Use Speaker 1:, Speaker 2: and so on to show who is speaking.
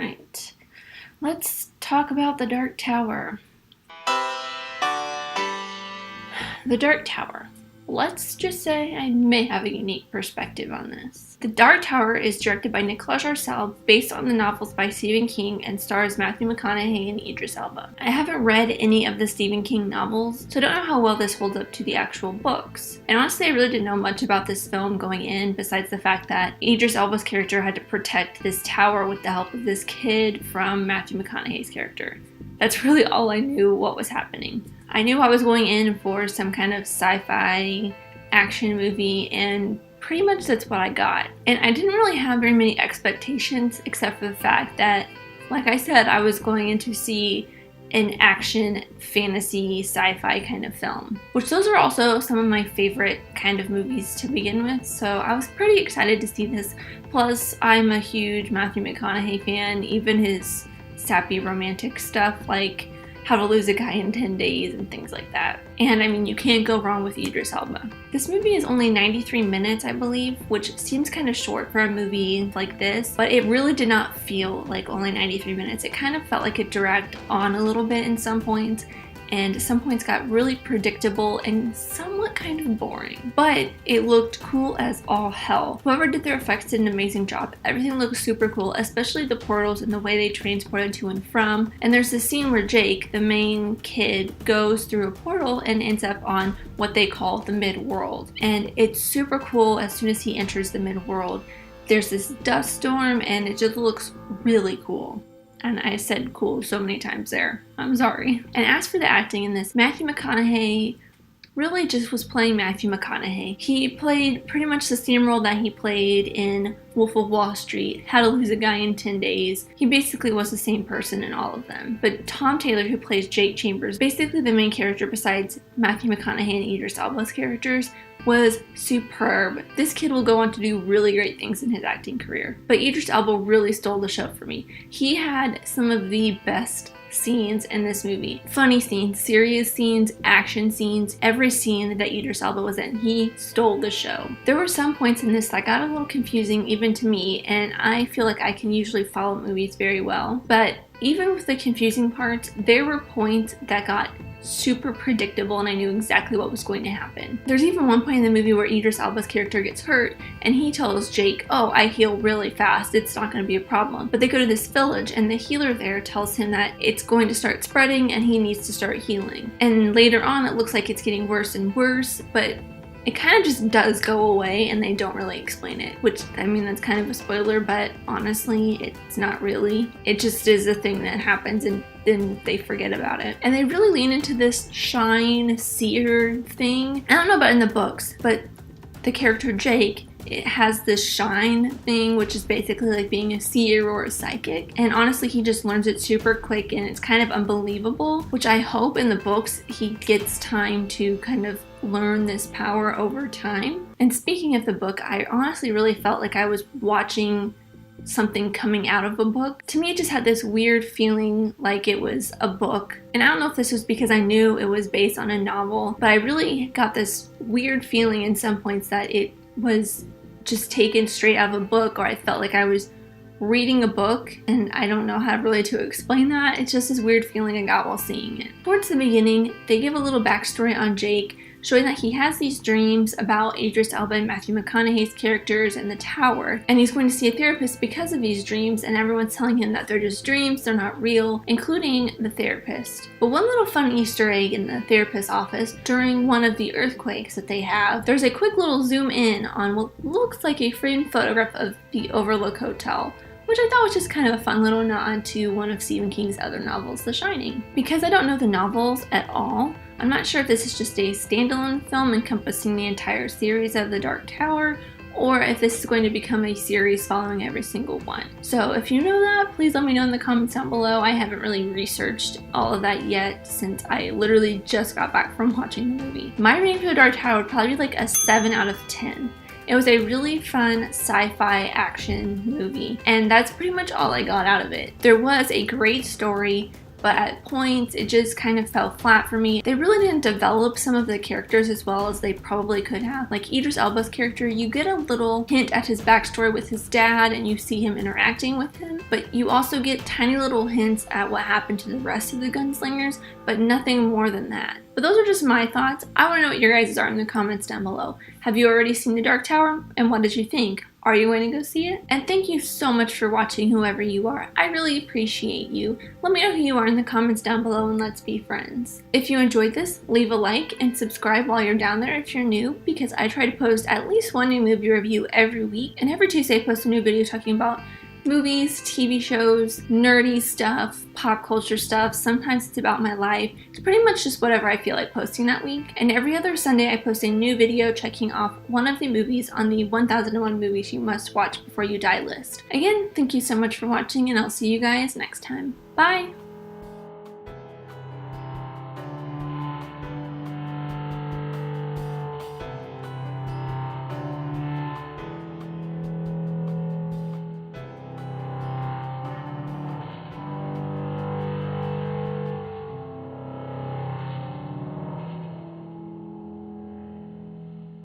Speaker 1: Alright, let's talk about The Dark Tower. The Dark Tower. Let's just say I may have a unique perspective on this. The Dark Tower is directed by Nicholas Arcel, based on the novels by Stephen King, and stars Matthew McConaughey and Idris Elba. I haven't read any of the Stephen King novels, so I don't know how well this holds up to the actual books. And honestly, I really didn't know much about this film going in, besides the fact that Idris Elba's character had to protect this tower with the help of this kid from Matthew McConaughey's character. That's really all I knew what was happening. I knew I was going in for some kind of sci-fi action movie, and pretty much that's what I got. And I didn't really have very many expectations, except for the fact that, like I said, I was going in to see an action, fantasy, sci-fi kind of film. Which those are also some of my favorite kind of movies to begin with, so I was pretty excited to see this. Plus, I'm a huge Matthew McConaughey fan, even his sappy romantic stuff like How to Lose a Guy in 10 Days and things like that. And I mean, you can't go wrong with Idris Elba. This movie is only 93 minutes, I believe, which seems kind of short for a movie like this, but it really did not feel like only 93 minutes. It kind of felt like it dragged on a little bit in some points, and some points got really predictable and somewhat kind of boring. But it looked cool as all hell. Whoever did their effects did an amazing job. Everything looks super cool, especially the portals and the way they transported to and from. And there's this scene where Jake, the main kid, goes through a portal and ends up on what they call the mid-world. And it's super cool as soon as he enters the mid-world. There's this dust storm and it just looks really cool. And I said cool so many times there. I'm sorry. And as for the acting in this, Matthew McConaughey really just was playing Matthew McConaughey. He played pretty much the same role that he played in Wolf of Wall Street, How to Lose a Guy in 10 Days. He basically was the same person in all of them. But Tom Taylor, who plays Jake Chambers, basically the main character besides Matthew McConaughey and Idris Elba's characters, was superb. This kid will go on to do really great things in his acting career. But Idris Elba really stole the show for me. He had some of the best scenes in this movie. Funny scenes, serious scenes, action scenes, every scene that Idris Elba was in, he stole the show. There were some points in this that got a little confusing even to me, and I feel like I can usually follow movies very well. But even with the confusing parts, there were points that got super predictable and I knew exactly what was going to happen. There's even one point in the movie where Idris Elba's character gets hurt and he tells Jake, oh, I heal really fast, it's not going to be a problem. But they go to this village and the healer there tells him that it's going to start spreading and he needs to start healing. And later on it looks like it's getting worse and worse, but it kind of just does go away and they don't really explain it, which, I mean, that's kind of a spoiler, but honestly, it's not really. It just is a thing that happens and then they forget about it. And they really lean into this shine, seer thing. I don't know about in the books, but the character Jake, it has this shine thing, which is basically like being a seer or a psychic. And honestly, he just learns it super quick and it's kind of unbelievable, which I hope in the books he gets time to kind of learn this power over time. And speaking of the book, I honestly really felt like I was watching something coming out of a book. To me, it just had this weird feeling like it was a book. And I don't know if this was because I knew it was based on a novel, but I really got this weird feeling in some points that it was just taken straight out of a book, or I felt like I was reading a book, and I don't know how really to explain that. It's just this weird feeling I got while seeing it. Towards the beginning, they give a little backstory on Jake, showing that he has these dreams about Idris Elba and Matthew McConaughey's characters and the tower, and he's going to see a therapist because of these dreams, and everyone's telling him that they're just dreams, they're not real, including the therapist. But one little fun Easter egg in the therapist's office, during one of the earthquakes that they have, there's a quick little zoom in on what looks like a framed photograph of the Overlook Hotel, which I thought was just kind of a fun little nod to one of Stephen King's other novels, The Shining. Because I don't know the novels at all, I'm not sure if this is just a standalone film encompassing the entire series of The Dark Tower, or if this is going to become a series following every single one. So if you know that, please let me know in the comments down below. I haven't really researched all of that yet since I literally just got back from watching the movie. My rating for The Dark Tower would probably be like a 7 out of 10. It was a really fun sci-fi action movie, and that's pretty much all I got out of it. There was a great story, but at points it just kind of fell flat for me. They really didn't develop some of the characters as well as they probably could have. Like Idris Elba's character, you get a little hint at his backstory with his dad and you see him interacting with him, but you also get tiny little hints at what happened to the rest of the gunslingers, but nothing more than that. But those are just my thoughts. I want to know what your guys' are in the comments down below. Have you already seen The Dark Tower? And what did you think? Are you going to go see it? And thank you so much for watching, whoever you are. I really appreciate you. Let me know who you are in the comments down below and let's be friends. If you enjoyed this, leave a like and subscribe while you're down there if you're new, because I try to post at least one new movie review every week. And every Tuesday I post a new video talking about movies, TV shows, nerdy stuff, pop culture stuff. Sometimes it's about my life. It's pretty much just whatever I feel like posting that week. And every other Sunday I post a new video checking off one of the movies on the 1001 movies you must watch before you die list. Again, thank you so much for watching and I'll see you guys next time. Bye!